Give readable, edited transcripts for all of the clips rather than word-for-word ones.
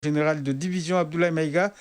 Général de division Abdoulaye Maïga,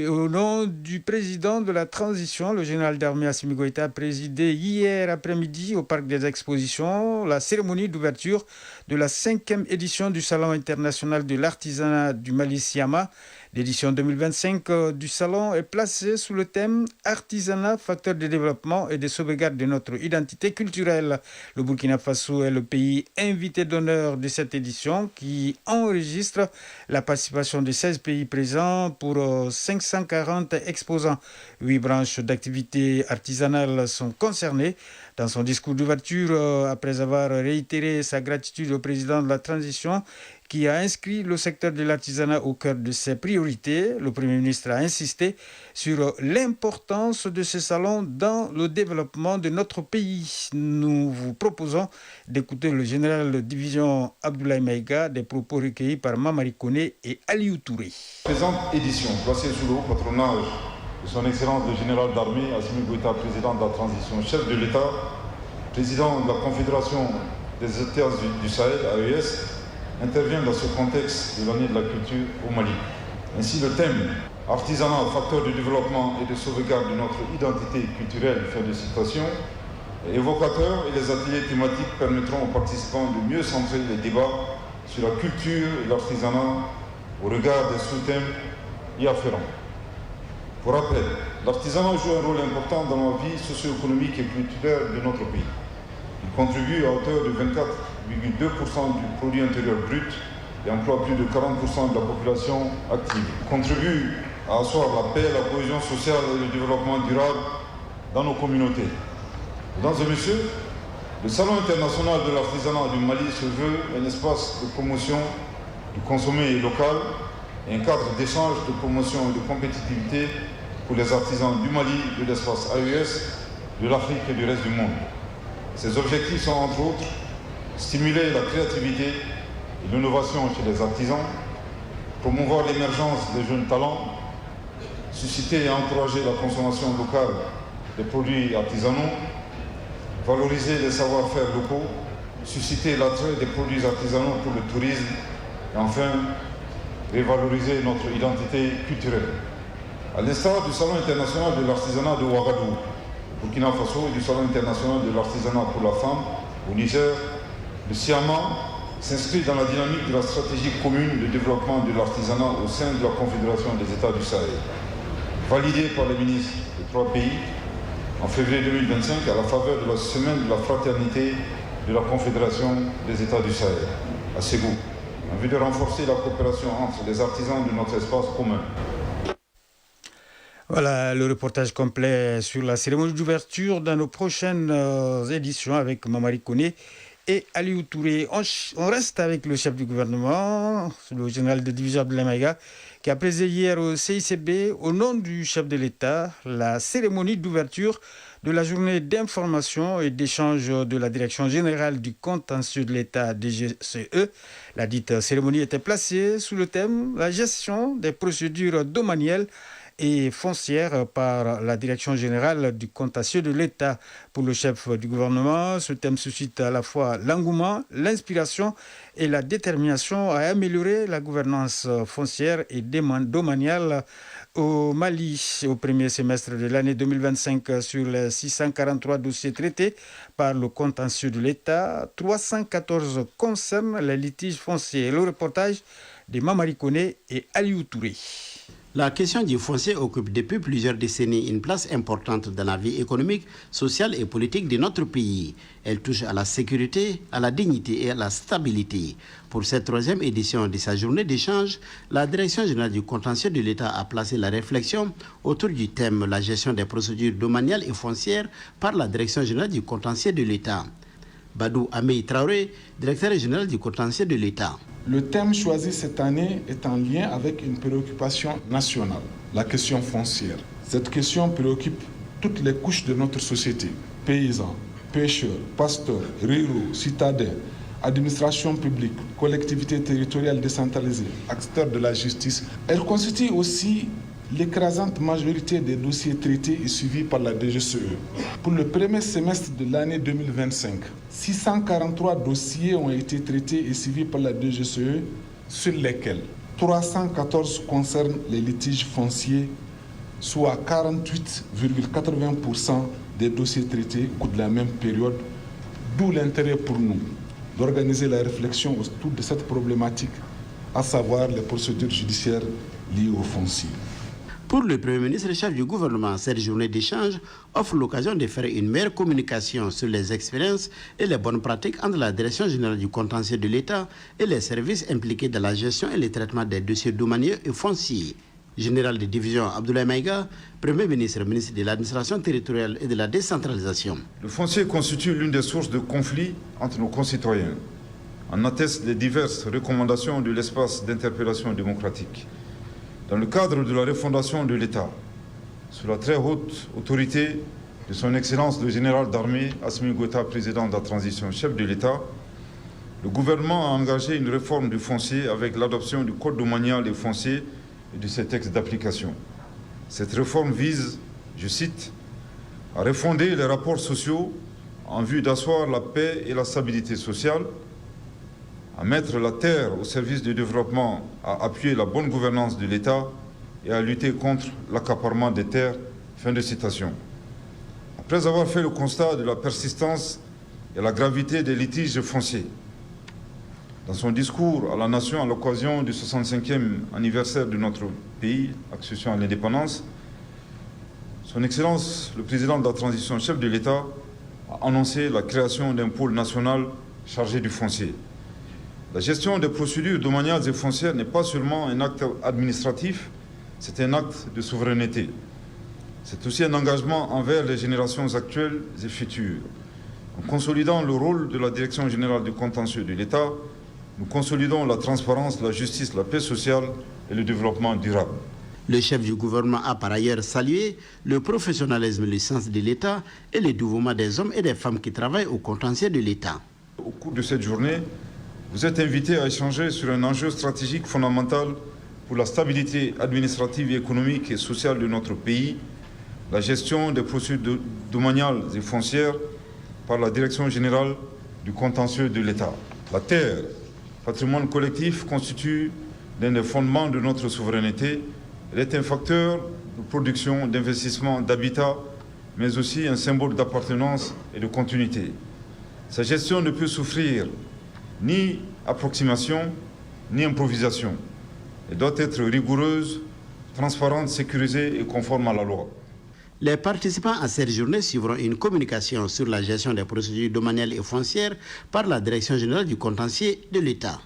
au nom du président de la transition, le général d'armée Assimi Goïta, a présidé hier après-midi au Parc des Expositions la cérémonie d'ouverture de la 5e édition du Salon international de l'artisanat du Mali Siama. L'édition 2025 du salon est placée sous le thème Artisanat, facteur de développement et de sauvegarde de notre identité culturelle. Le Burkina Faso est le pays invité d'honneur de cette édition qui enregistre la participation de 16 pays présents pour 540 exposants. 8 branches d'activité artisanale sont concernées. Dans son discours d'ouverture, après avoir réitéré sa gratitude au président de la transition, qui a inscrit le secteur de l'artisanat au cœur de ses priorités, le Premier ministre a insisté sur l'importance de ce salon dans le développement de notre pays. Nous vous proposons d'écouter le général de division Abdoulaye Maïga, des propos recueillis par Mamari Koné et Aliou Touré. Présente édition, placée sous le haut patronage de son Excellence le général d'armée Assimi Goïta, président de la transition, chef de l'État, président de la Confédération des États du Sahel, AES, intervient dans ce contexte de l'année de la culture au Mali. Ainsi, le thème « Artisanat, facteur de développement et de sauvegarde de notre identité culturelle » fin de citation, est évocateur et les ateliers thématiques permettront aux participants de mieux centrer les débats sur la culture et l'artisanat au regard des sous-thèmes y afférents. Pour rappel, l'artisanat joue un rôle important dans la vie socio-économique et culturelle de notre pays. Il contribue à hauteur de 24,2% du produit intérieur brut et emploie plus de 40% de la population active. Il contribue à asseoir la paix, la cohésion sociale et le développement durable dans nos communautés. Mesdames et messieurs, le Salon international de l'artisanat du Mali se veut un espace de promotion du consommé local et un cadre d'échange, de promotion et de compétitivité pour les artisans du Mali, de l'espace AES, de l'Afrique et du reste du monde. Ces objectifs sont entre autres stimuler la créativité et l'innovation chez les artisans, promouvoir l'émergence des jeunes talents, susciter et encourager la consommation locale des produits artisanaux, valoriser les savoir-faire locaux, susciter l'attrait des produits artisanaux pour le tourisme et enfin revaloriser notre identité culturelle. À l'instar du Salon international de l'artisanat de Ouagadougou, Burkina Faso et du Salon international de l'artisanat pour la femme au Niger, le Siama s'inscrit dans la dynamique de la stratégie commune de développement de l'artisanat au sein de la Confédération des États du Sahel, validée par les ministres des 3 pays en février 2025 à la faveur de la semaine de la fraternité de la Confédération des États du Sahel, à Ségou, en vue de renforcer la coopération entre les artisans de notre espace commun. Voilà le reportage complet sur la cérémonie d'ouverture dans nos prochaines éditions avec Mamari Koné et Aliou Touré. On reste avec le chef du gouvernement, le général de division Abdoulaye Maïga, qui a présidé hier au CICB, au nom du chef de l'État, la cérémonie d'ouverture de la journée d'information et d'échange de la Direction générale du contentieux de l'État, DGCE. La dite cérémonie était placée sous le thème « La gestion des procédures domaniales et foncière par la Direction générale du contentieux de l'État. » Pour le chef du gouvernement, ce thème suscite à la fois l'engouement, l'inspiration et la détermination à améliorer la gouvernance foncière et domaniale au Mali. Au premier semestre de l'année 2025, sur les 643 dossiers traités par le contentieux de l'État, 314 concernent les litiges fonciers. Le reportage de Mamari Koné et Aliou Touré. La question du foncier occupe depuis plusieurs décennies une place importante dans la vie économique, sociale et politique de notre pays. Elle touche à la sécurité, à la dignité et à la stabilité. Pour cette 3e édition de sa journée d'échange, la Direction générale du contentieux de l'État a placé la réflexion autour du thème « La gestion des procédures domaniales et foncières par la Direction générale du contentieux de l'État ». Badou Amei Traoré, directeur général du contentieux de l'État. Le thème choisi cette année est en lien avec une préoccupation nationale, la question foncière. Cette question préoccupe toutes les couches de notre société, paysans, pêcheurs, pasteurs, ruraux, citadins, administration publique, collectivités territoriales décentralisées, acteurs de la justice. Elle constitue aussi l'écrasante majorité des dossiers traités et suivis par la DGCE. Pour le premier semestre de l'année 2025, 643 dossiers ont été traités et suivis par la DGCE, sur lesquels 314 concernent les litiges fonciers, soit 48,80% des dossiers traités au cours de la même période, d'où l'intérêt pour nous d'organiser la réflexion autour de cette problématique, à savoir les procédures judiciaires liées au foncier. Pour le Premier ministre et chef du gouvernement, cette journée d'échange offre l'occasion de faire une meilleure communication sur les expériences et les bonnes pratiques entre la Direction générale du contentieux de l'État et les services impliqués dans la gestion et le traitement des dossiers domaniaux et fonciers. Général de division Abdoulaye Maïga, Premier ministre, ministre de l'administration territoriale et de la décentralisation. Le foncier constitue l'une des sources de conflits entre nos concitoyens. En attestent les diverses recommandations de l'espace d'interpellation démocratique. Dans le cadre de la refondation de l'État, sous la très haute autorité de son Excellence le général d'armée Assimi Goïta, président de la transition, chef de l'État, le gouvernement a engagé une réforme du foncier avec l'adoption du Code domanial et foncier et de ses textes d'application. Cette réforme vise, je cite, à refonder les rapports sociaux en vue d'asseoir la paix et la stabilité sociale, à mettre la terre au service du développement, à appuyer la bonne gouvernance de l'État et à lutter contre l'accaparement des terres. Fin de citation. Après avoir fait le constat de la persistance et la gravité des litiges fonciers, dans son discours à la nation à l'occasion du 65e anniversaire de notre pays, accession à l'indépendance, son Excellence, le président de la transition, chef de l'État, a annoncé la création d'un pôle national chargé du foncier. La gestion des procédures domaniales et foncières n'est pas seulement un acte administratif, c'est un acte de souveraineté. C'est aussi un engagement envers les générations actuelles et futures. En consolidant le rôle de la Direction générale du contentieux de l'État, nous consolidons la transparence, la justice, la paix sociale et le développement durable. Le chef du gouvernement a par ailleurs salué le professionnalisme et le sens de l'État et le dévouement des hommes et des femmes qui travaillent au contentieux de l'État. Au cours de cette journée, vous êtes invités à échanger sur un enjeu stratégique fondamental pour la stabilité administrative, économique et sociale de notre pays, la gestion des procédures domaniales et foncières par la Direction générale du contentieux de l'État. La terre, patrimoine collectif, constitue l'un des fondements de notre souveraineté. Elle est un facteur de production, d'investissement, d'habitat, mais aussi un symbole d'appartenance et de continuité. Sa gestion ne peut souffrir ni approximation, ni improvisation. Elle doit être rigoureuse, transparente, sécurisée et conforme à la loi. Les participants à cette journée suivront une communication sur la gestion des procédures domaniales et foncières par la Direction générale du contentieux de l'État.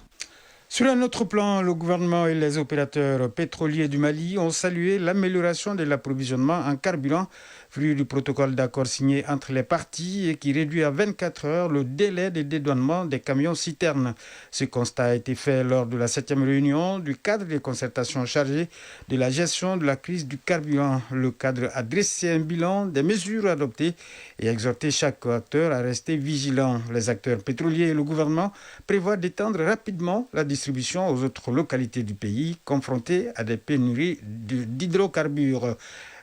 Sur un autre plan, le gouvernement et les opérateurs pétroliers du Mali ont salué l'amélioration de l'approvisionnement en carburant, fruit du protocole d'accord signé entre les parties et qui réduit à 24 heures le délai de dédouanement des camions-citernes. Ce constat a été fait lors de la 7e réunion du cadre de concertation chargé de la gestion de la crise du carburant. Le cadre a dressé un bilan des mesures adoptées et exhorté chaque acteur à rester vigilant. Les acteurs pétroliers et le gouvernement prévoient d'étendre rapidement la distribution aux autres localités du pays confrontées à des pénuries d'hydrocarbures.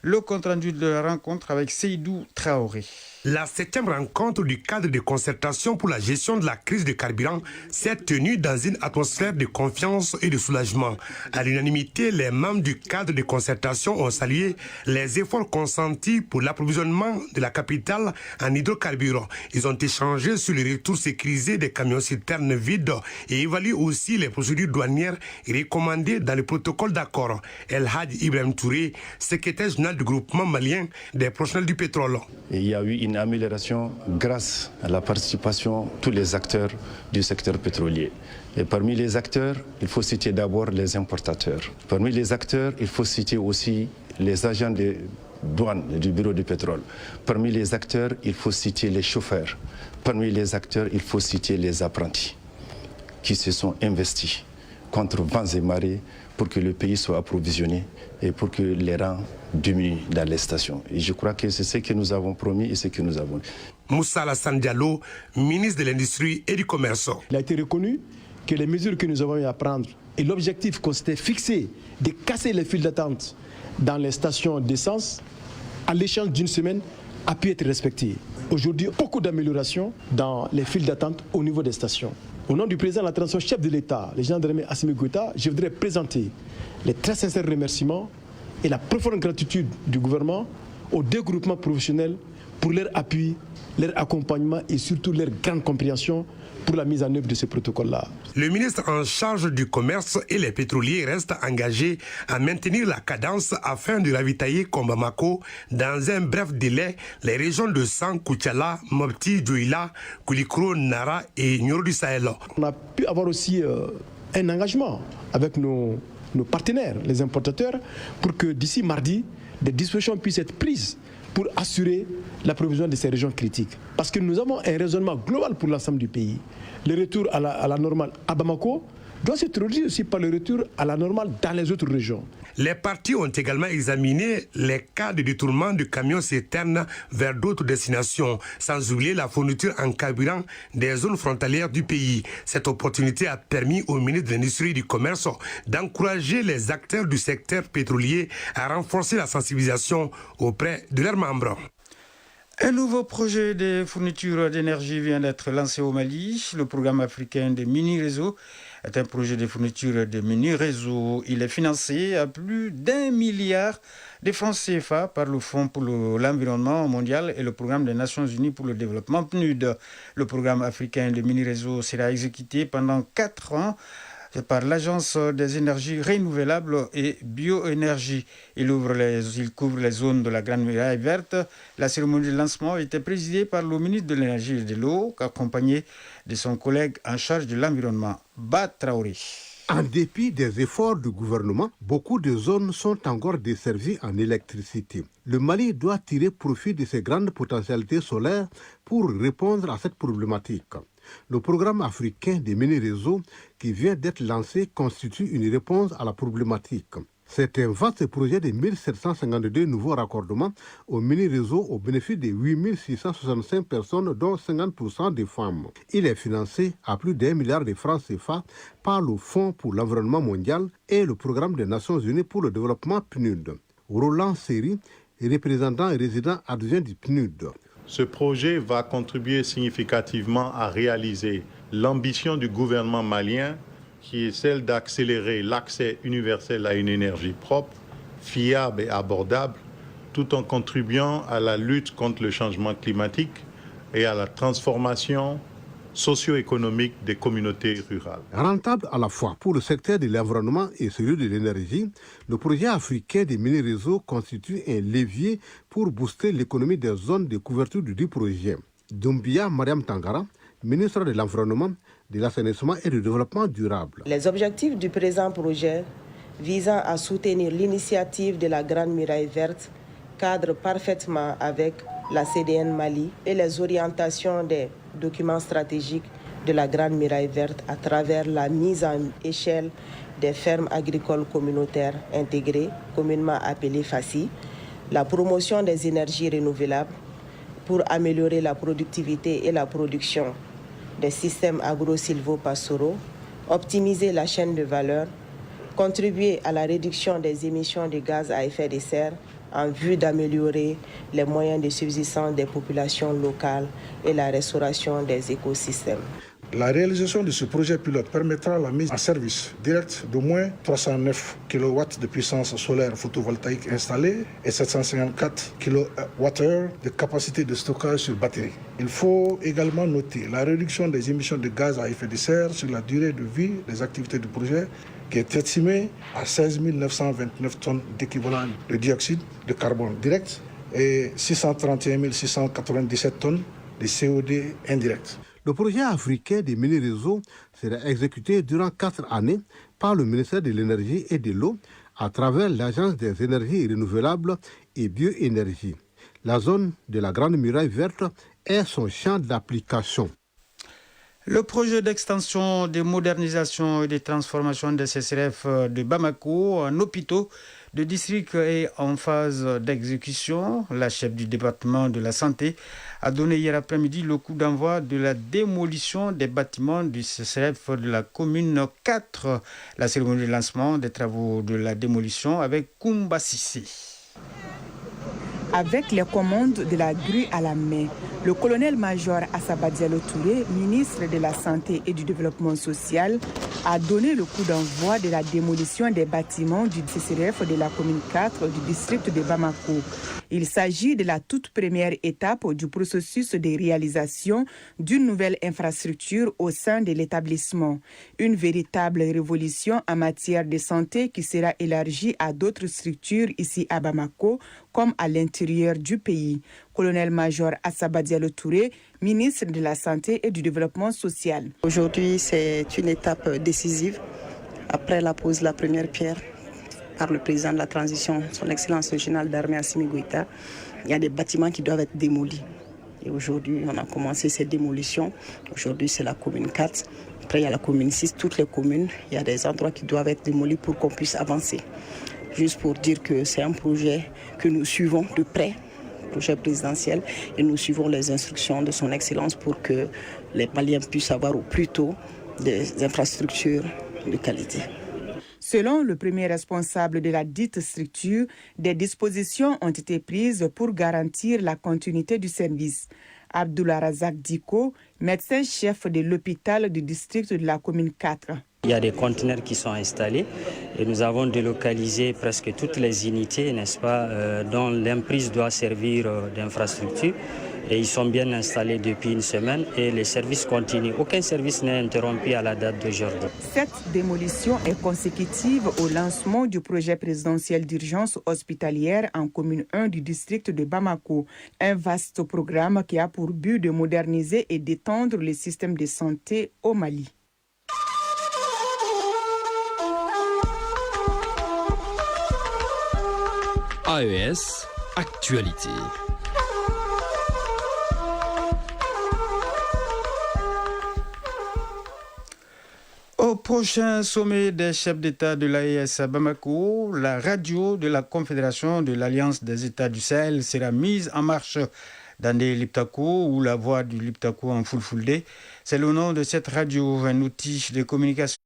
Le compte-rendu de la rencontre avec Seydou Traoré. La 7e rencontre du cadre de concertation pour la gestion de la crise de carburant s'est tenue dans une atmosphère de confiance et de soulagement. À l'unanimité, les membres du cadre de concertation ont salué les efforts consentis pour l'approvisionnement de la capitale en hydrocarbures. Ils ont échangé sur le retour sécurisé des camions-citernes vides et évalué aussi les procédures douanières recommandées dans le protocole d'accord. El Hadj Ibrahim Touré, secrétaire général du groupement malien des professionnels du pétrole. Il y a eu une amélioration grâce à la participation de tous les acteurs du secteur pétrolier. Et parmi les acteurs, il faut citer d'abord les importateurs. Parmi les acteurs, il faut citer aussi les agents de douane du bureau du pétrole. Parmi les acteurs, il faut citer les chauffeurs. Parmi les acteurs, il faut citer les apprentis qui se sont investis contre vents et marées pour que le pays soit approvisionné et pour que les rangs diminuent dans les stations. Et je crois que c'est ce que nous avons promis et ce que nous avons. Moussa Alassane Diallo, ministre de l'Industrie et du Commerce. Il a été reconnu que les mesures que nous avons eu à prendre et l'objectif qu'on s'était fixé de casser les files d'attente dans les stations d'essence, à l'échéance d'une semaine, a pu être respecté. Aujourd'hui, beaucoup d'améliorations dans les files d'attente au niveau des stations. Au nom du président de la transition, chef de l'État, le général d'armée Assimi Goïta, je voudrais présenter les très sincères remerciements et la profonde gratitude du gouvernement aux deux groupements professionnels pour leur appui, leur accompagnement et surtout leur grande compréhension pour la mise en œuvre de ce protocole-là. Le ministre en charge du commerce et les pétroliers reste engagé à maintenir la cadence afin de ravitailler comme Bamako dans un bref délai les régions de San, Koutiala, Mopti, Djouila, Koulikro, Nara et Nioro du Sahel. On a pu avoir aussi un engagement avec nos partenaires, les importateurs, pour que d'ici mardi, des dispositions puissent être prises pour assurer l'approvisionnement de ces régions critiques. Parce que nous avons un raisonnement global pour l'ensemble du pays. Le retour à la normale à Bamako doit se traduire aussi par le retour à la normale dans les autres régions. Les parties ont également examiné les cas de détournement de camions citernes vers d'autres destinations, sans oublier la fourniture en carburant des zones frontalières du pays. Cette opportunité a permis au ministre de l'Industrie et du Commerce d'encourager les acteurs du secteur pétrolier à renforcer la sensibilisation auprès de leurs membres. Un nouveau projet de fourniture d'énergie vient d'être lancé au Mali. Le programme africain des mini-réseaux est un projet de fourniture de mini-réseaux. Il est financé à plus d'1 milliard de francs CFA par le Fonds pour l'environnement mondial et le programme des Nations Unies pour le développement PNUD. Le programme africain des mini-réseaux sera exécuté pendant 4 ans par l'Agence des énergies renouvelables et bioénergie. Il couvre les zones de la Grande Muraille Verte. La cérémonie de lancement était présidée par le ministre de l'Énergie et de l'Eau, accompagné de son collègue en charge de l'environnement, Ba Traoré. En dépit des efforts du gouvernement, beaucoup de zones sont encore desservies en électricité. Le Mali doit tirer profit de ses grandes potentialités solaires pour répondre à cette problématique. Le programme africain des mini-réseaux qui vient d'être lancé constitue une réponse à la problématique. C'est un vaste projet de 1752 nouveaux raccordements au mini-réseau au bénéfice de 8665 personnes, dont 50% des femmes. Il est financé à plus d'1 milliard de francs CFA par le Fonds pour l'environnement mondial et le Programme des Nations Unies pour le développement PNUD. Roland Seri, représentant et résident adjoint du PNUD. Ce projet va contribuer significativement à réaliser l'ambition du gouvernement malien qui est celle d'accélérer l'accès universel à une énergie propre, fiable et abordable, tout en contribuant à la lutte contre le changement climatique et à la transformation socio-économique des communautés rurales. Rentable à la fois pour le secteur de l'environnement et celui de l'énergie, le projet africain des mini-réseaux constitue un levier pour booster l'économie des zones de couverture du projet. Doumbia Mariam Tangara, ministre de l'Environnement, de l'Assainissement et du Développement durable. Les objectifs du présent projet visant à soutenir l'initiative de la Grande Muraille Verte cadrent parfaitement avec la CDN Mali et les orientations des documents stratégiques de la Grande Muraille Verte à travers la mise en échelle des fermes agricoles communautaires intégrées, communément appelées FACI, la promotion des énergies renouvelables pour améliorer la productivité et la production des systèmes agro-silvo-pastoraux, optimiser la chaîne de valeur, contribuer à la réduction des émissions de gaz à effet de serre en vue d'améliorer les moyens de subsistance des populations locales et la restauration des écosystèmes. La réalisation de ce projet pilote permettra la mise en service directe d'au moins 309 kW de puissance solaire photovoltaïque installée et 754 kWh de capacité de stockage sur batterie. Il faut également noter la réduction des émissions de gaz à effet de serre sur la durée de vie des activités du projet qui est estimée à 16 929 tonnes d'équivalent de dioxyde de carbone direct et 631 697 tonnes de CO2 indirect. Le projet africain des mini-réseaux sera exécuté durant 4 années par le ministère de l'Énergie et de l'Eau à travers l'Agence des énergies renouvelables et bioénergie. La zone de la Grande Muraille Verte est son champ d'application. Le projet d'extension, de modernisation et de transformation des CCRF de Bamako en hôpitaux de district est en phase d'exécution. La chef du département de la santé a donné hier après-midi le coup d'envoi de la démolition des bâtiments du CCRF de la commune 4. La cérémonie de lancement des travaux de la démolition avec Koumba Sissé. Avec les commandes de la grue à la main, Le colonel-major Assaba Diallo Touré, ministre de la Santé et du Développement social, a donné le coup d'envoi de la démolition des bâtiments du CCRF de la commune 4 du district de Bamako. Il s'agit de la toute première étape du processus de réalisation d'une nouvelle infrastructure au sein de l'établissement. Une véritable révolution en matière de santé qui sera élargie à d'autres structures ici à Bamako comme à l'intérieur du pays. Colonel-major Assaba Diallo Touré, ministre de la Santé et du Développement social. Aujourd'hui, c'est une étape décisive. Après la pose de la première pierre par le président de la transition, son Excellence le général d'armée Assimi Goïta, il y a des bâtiments qui doivent être démolis. Et aujourd'hui, on a commencé cette démolition. Aujourd'hui, c'est la commune 4. Après, il y a la commune 6. Toutes les communes, il y a des endroits qui doivent être démolis pour qu'on puisse avancer. Juste pour dire que c'est un projet que nous suivons de près, projet présidentiel, et nous suivons les instructions de son Excellence pour que les Maliens puissent avoir au plus tôt des infrastructures de qualité. Selon le premier responsable de la dite structure, des dispositions ont été prises pour garantir la continuité du service. Abdoulaye Razak Diko, médecin-chef de l'hôpital du district de la commune 4. Il y a des conteneurs qui sont installés et nous avons délocalisé presque toutes les unités, n'est-ce pas, dont l'emprise doit servir d'infrastructure. Et ils sont bien installés depuis une semaine et les services continuent. Aucun service n'est interrompu à la date d'aujourd'hui. Cette démolition est consécutive au lancement du projet présidentiel d'urgence hospitalière en commune 1 du district de Bamako. Un vaste programme qui a pour but de moderniser et d'étendre le système de santé au Mali. AES Actualité. Au prochain sommet des chefs d'État de l'AES à Bamako, la radio de la Confédération de l'Alliance des États du Sahel sera mise en marche. Dande Liptako, ou la voix du Liptako en Fulfulde, c'est le nom de cette radio, un outil de communication.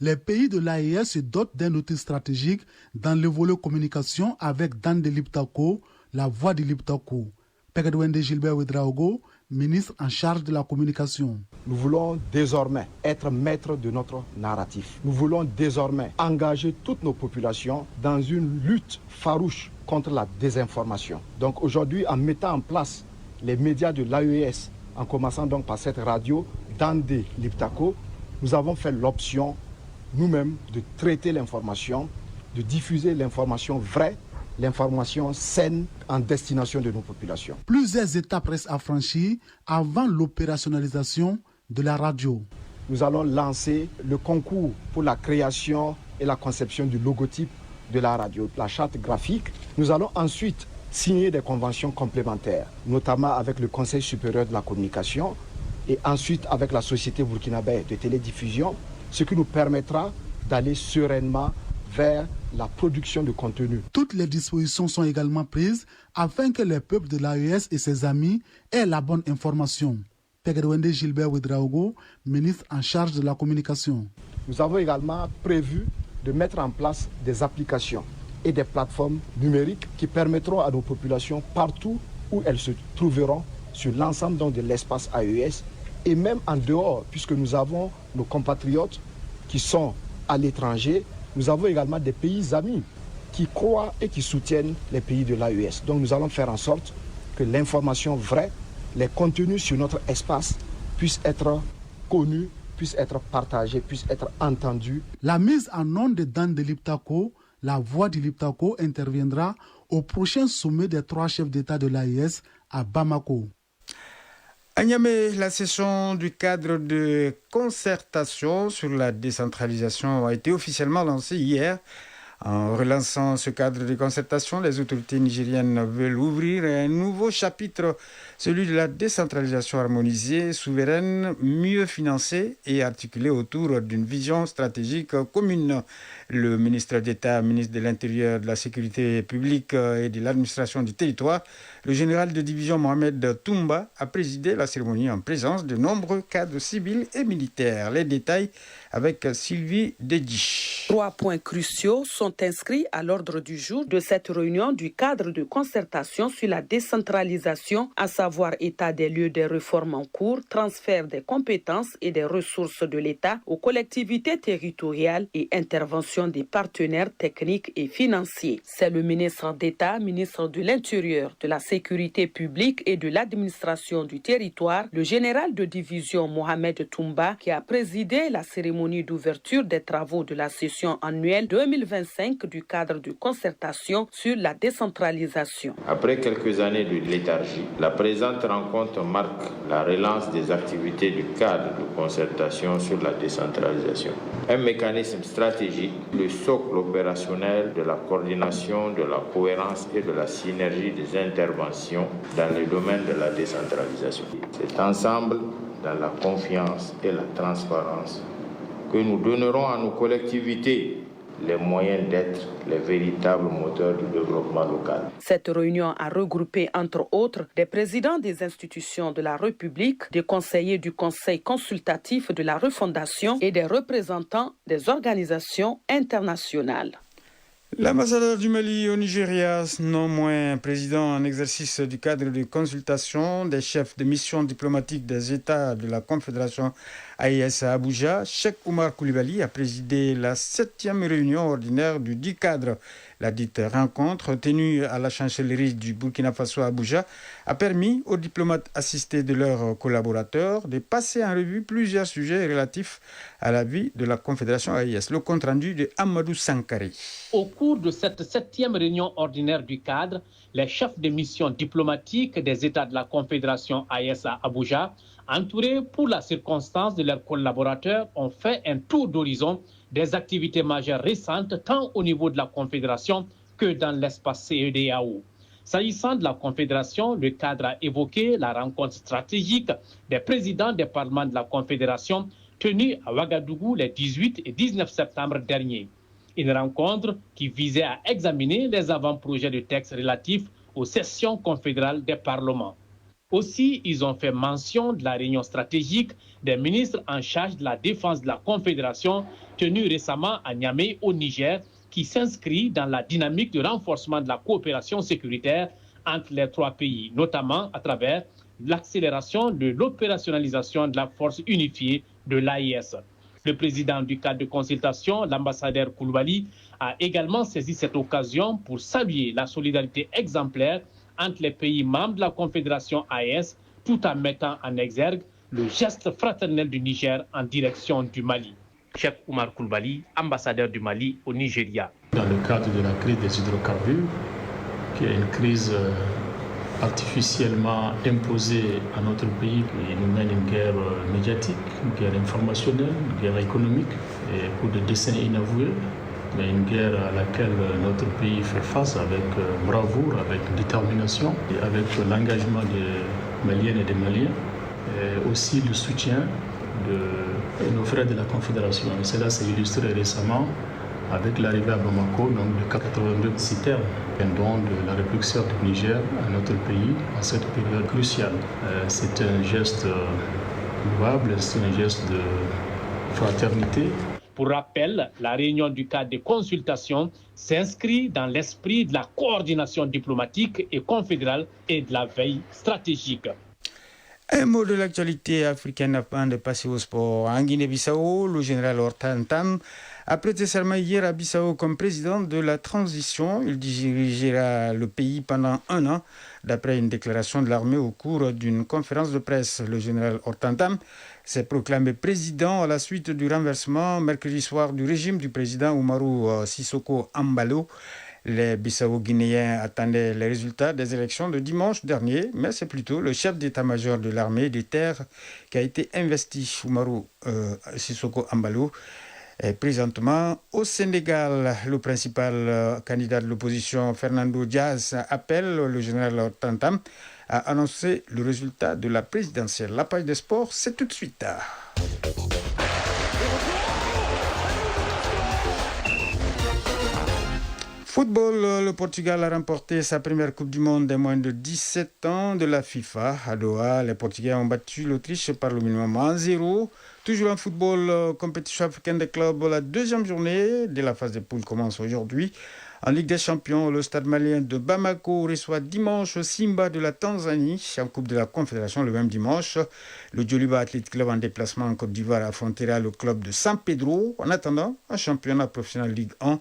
Les pays de l'AES se dotent d'un outil stratégique dans le volet communication avec Dande Liptako, la voix du Liptako. Pegedwende Gilbert Ouedraogo, ministre en charge de la communication. Nous voulons désormais être maîtres de notre narratif. Nous voulons désormais engager toutes nos populations dans une lutte farouche contre la désinformation. Donc aujourd'hui, en mettant en place les médias de l'AES, en commençant donc par cette radio, Dande Liptako, nous avons fait l'option nous-mêmes de traiter l'information, de diffuser l'information vraie, l'information saine en destination de nos populations. Plusieurs étapes restent à franchir avant l'opérationnalisation de la radio. Nous allons lancer le concours pour la création et la conception du logotype de la radio, la charte graphique. Nous allons ensuite signer des conventions complémentaires, notamment avec le Conseil supérieur de la communication et ensuite avec la Société burkinabé de télédiffusion, ce qui nous permettra d'aller sereinement vers la production de contenu. Toutes les dispositions sont également prises afin que le peuple de l'AES et ses amis aient la bonne information. Pegedwende Gilbert Ouedraogo, ministre en charge de la communication. Nous avons également prévu de mettre en place des applications et des plateformes numériques qui permettront à nos populations, partout où elles se trouveront, sur l'ensemble de l'espace AES et même en dehors, puisque nous avons nos compatriotes qui sont à l'étranger. Nous avons également des pays amis qui croient et qui soutiennent les pays de l'AES. Donc nous allons faire en sorte que l'information vraie, les contenus sur notre espace puissent être connus, puissent être partagés, puissent être entendus. La mise en onde de Dande Liptako, la voix du Liptako, interviendra au prochain sommet des 3 chefs d'État de l'AES à Bamako. À Niamey, la session du cadre de concertation sur la décentralisation a été officiellement lancée hier. En relançant ce cadre de concertation, les autorités nigériennes veulent ouvrir un nouveau chapitre, celui de la décentralisation harmonisée, souveraine, mieux financée et articulée autour d'une vision stratégique commune. Le ministre d'État, ministre de l'Intérieur, de la Sécurité publique et de l'administration du territoire, le général de division Mohamed Toumba, a présidé la cérémonie en présence de nombreux cadres civils et militaires. Les détails avec Sylvie Dediche. 3 points cruciaux sont inscrits à l'ordre du jour de cette réunion du cadre de concertation sur la décentralisation, à savoir état des lieux des réformes en cours, transfert des compétences et des ressources de l'État aux collectivités territoriales et intervention des partenaires techniques et financiers. C'est le ministre d'État, ministre de l'Intérieur, de la Sécurité publique et de l'administration du territoire, le général de division Mohamed Toumba, qui a présidé la cérémonie d'ouverture des travaux de la session annuelle 2025 du cadre de concertation sur la décentralisation. Après quelques années de léthargie, la présente rencontre marque la relance des activités du cadre de concertation sur la décentralisation. Un mécanisme stratégique, le socle opérationnel de la coordination, de la cohérence et de la synergie des interventions dans le domaine de la décentralisation. C'est ensemble, dans la confiance et la transparence, que nous donnerons à nos collectivités les moyens d'être les véritables moteurs du développement local. Cette réunion a regroupé, entre autres, des présidents des institutions de la République, des conseillers du Conseil consultatif de la refondation et des représentants des organisations internationales. L'ambassadeur du Mali au Nigeria, non moins président en exercice du cadre de consultation des chefs de mission diplomatique des États de la Confédération AES à Abuja, Cheikh Oumar Coulibaly a présidé la 7e réunion ordinaire du dit cadre. La dite rencontre, tenue à la chancellerie du Burkina Faso à Abuja, a permis aux diplomates assistés de leurs collaborateurs de passer en revue plusieurs sujets relatifs à la vie de la Confédération AES. Le compte-rendu de Amadou Sankari. Au cours de cette 7e réunion ordinaire du cadre, les chefs de mission diplomatiques des États de la Confédération AES à Abuja, entourés pour la circonstance de leurs collaborateurs, ont fait un tour d'horizon des activités majeures récentes tant au niveau de la Confédération que dans l'espace CEDEAO. S'agissant de la Confédération, le cadre a évoqué la rencontre stratégique des présidents des parlements de la Confédération tenue à Ouagadougou les 18 et 19 septembre dernier. Une rencontre qui visait à examiner les avant-projets de textes relatifs aux sessions confédérales des parlements. Aussi, ils ont fait mention de la réunion stratégique des ministres en charge de la défense de la Confédération tenue récemment à Niamey au Niger, qui s'inscrit dans la dynamique de renforcement de la coopération sécuritaire entre les 3 pays, notamment à travers l'accélération de l'opérationnalisation de la force unifiée de l'AES. Le président du cadre de consultation, l'ambassadeur Coulibaly, a également saisi cette occasion pour saluer la solidarité exemplaire entre les pays membres de la Confédération AES, tout en mettant en exergue le geste fraternel du Niger en direction du Mali. Cheikh Oumar Coulibaly, ambassadeur du Mali au Nigeria. Dans le cadre de la crise des hydrocarbures, qui est une crise artificiellement imposée à notre pays, qui nous mène une guerre médiatique, une guerre informationnelle, une guerre économique, et pour des décennies inavouées, mais une guerre à laquelle notre pays fait face avec bravoure, avec détermination, et avec l'engagement des Maliennes et des Maliens, et aussi le soutien de nos frères de la Confédération. Et cela s'est illustré récemment avec l'arrivée à Bamako de 82 citernes, un don de la République serbe du Niger à notre pays en cette période cruciale. C'est un geste louable, c'est un geste de fraternité. Pour rappel, la réunion du cadre de consultation s'inscrit dans l'esprit de la coordination diplomatique et confédérale et de la veille stratégique. Un mot de l'actualité africaine avant de passer au sport. En Guinée-Bissau, le général Hortan Tam a prêté serment hier à Bissau comme président de la transition. Il dirigera le pays pendant 1 an, d'après une déclaration de l'armée au cours d'une conférence de presse. Le général Hortan Tam s'est proclamé président à la suite du renversement mercredi soir du régime du président Umaru Sissoko Embalo. Les Bissau-Guinéens attendaient les résultats des élections de dimanche dernier, mais c'est plutôt le chef d'état-major de l'armée des terres qui a été investi. Umaru Sissoko Embalo est présentement au Sénégal. Le principal candidat de l'opposition, Fernando Diaz, appelle le général Hortan Tam à annoncer le résultat de la présidentielle. La page des sports, c'est tout de suite. Football, le Portugal a remporté sa première Coupe du Monde des moins de 17 ans de la FIFA. À Doha, les Portugais ont battu l'Autriche par le minimum 1-0. Toujours en football, compétition africaine des clubs, la deuxième journée de la phase de poule commence aujourd'hui. En Ligue des Champions, le stade malien de Bamako reçoit dimanche Simba de la Tanzanie. En Coupe de la Confédération, le même dimanche, le Djoliba Athletic Club en déplacement en Côte d'Ivoire affrontera le club de San Pedro. En attendant, un championnat professionnel Ligue 1.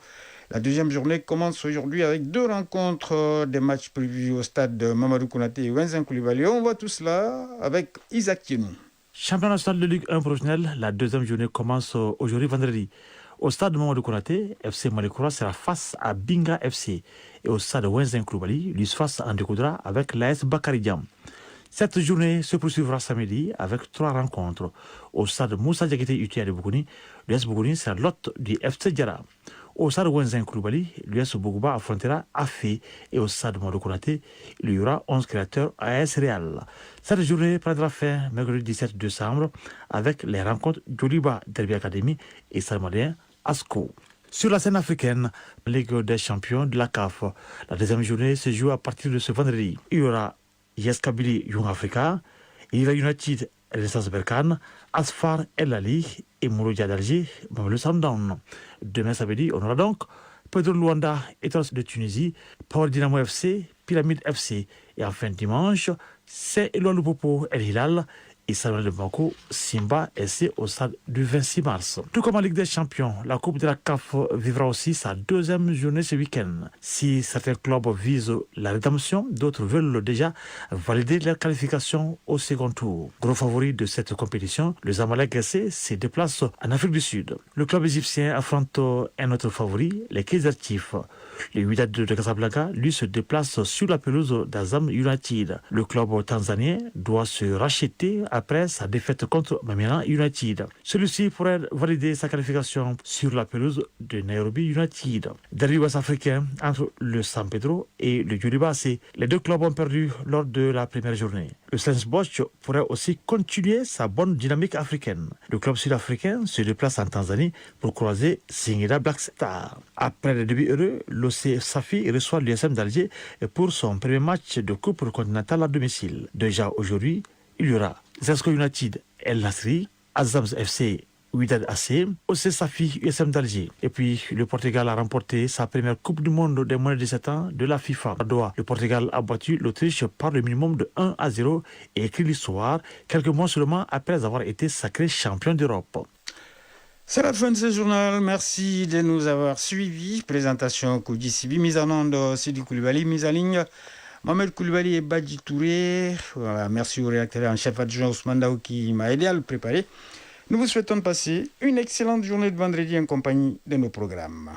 La deuxième journée commence aujourd'hui avec 2 rencontres, des matchs prévus au stade de Mamadou Konaté et Wenzin Coulibaly. On voit tout cela avec Isaac Thienou. Championnat national de Ligue 1 professionnelle, la deuxième journée commence aujourd'hui vendredi. Au stade de Mamadou Konaté, FC Malikoura sera face à Binga FC. Et au stade de Wenzin Coulibaly, l'USFAS en découdra avec l'AS Bakary Diam. Cette journée se poursuivra samedi avec 3 rencontres. Au stade Moussa Diakité UTA de Boukouni, l'US Boukouni sera l'hôte du FC Diara. Au stade Wenzin Coulibaly, l'US Bougouba affrontera Afé. Et au stade Mamadou Konaté, il y aura 11 créateurs AS Real. Cette journée prendra fin mercredi 17 décembre avec les rencontres Djoliba Derby Academy et Salmadien Asco. Sur la scène africaine, Ligue des champions de la CAF, la deuxième journée se joue à partir de ce vendredi. Il y aura Yes Kabylie Young Africa, Ira United Renaissance Berkane, Asfar El Ali et Mouloudia d'Alger, Mamelou Sandown. Demain samedi, on aura donc Pedro Luanda, Étoile de Tunisie, Power Dynamo FC, Pyramide FC. Et enfin dimanche, c'est Eloi Lupopo El Hilal et Samuel de Banco, Simba SC au stade du 26 mars. Tout comme en Ligue des Champions, la Coupe de la CAF vivra aussi sa deuxième journée ce week-end. Si certains clubs visent la rédemption, d'autres veulent déjà valider leur qualification au second tour. Gros favori de cette compétition, le Zamalek SC se déplace en Afrique du Sud. Le club égyptien affronte un autre favori, les Kaizer Chiefs. Le Wydad de Casablanca, lui, se déplace sur la pelouse d'Azam United. Le club tanzanien doit se racheter après sa défaite contre Mamina United. Celui-ci pourrait valider sa qualification sur la pelouse de Nairobi United. Derby ouest-africain entre le San Pedro et le Djoliba AC. Les deux clubs ont perdu lors de la première journée. Le Stellenbosch pourrait aussi continuer sa bonne dynamique africaine. Le club sud-africain se déplace en Tanzanie pour croiser Singida Black Star. Après le début heureux, l'OC Safi reçoit l'USM d'Alger pour son premier match de Coupe continentale à domicile. Déjà aujourd'hui, il y aura Zesco United El Nasri, Azams FC, Wydad AC, OC Safi, USM d'Alger. Et puis, le Portugal a remporté sa première Coupe du Monde des moins de 17 ans de la FIFA. À Doha, le Portugal a battu l'Autriche par le minimum de 1-0 et écrit l'histoire quelques mois seulement après avoir été sacré champion d'Europe. C'est la fin de ce journal. Merci de nous avoir suivis. Présentation Koudi Sibi, mise en onde Sidi Koulibaly, mise en ligne Mohamed Koulibaly et Badji Touré. Voilà, merci au rédacteur en chef adjoint Ousmane Daou qui m'a aidé à le préparer. Nous vous souhaitons de passer une excellente journée de vendredi en compagnie de nos programmes.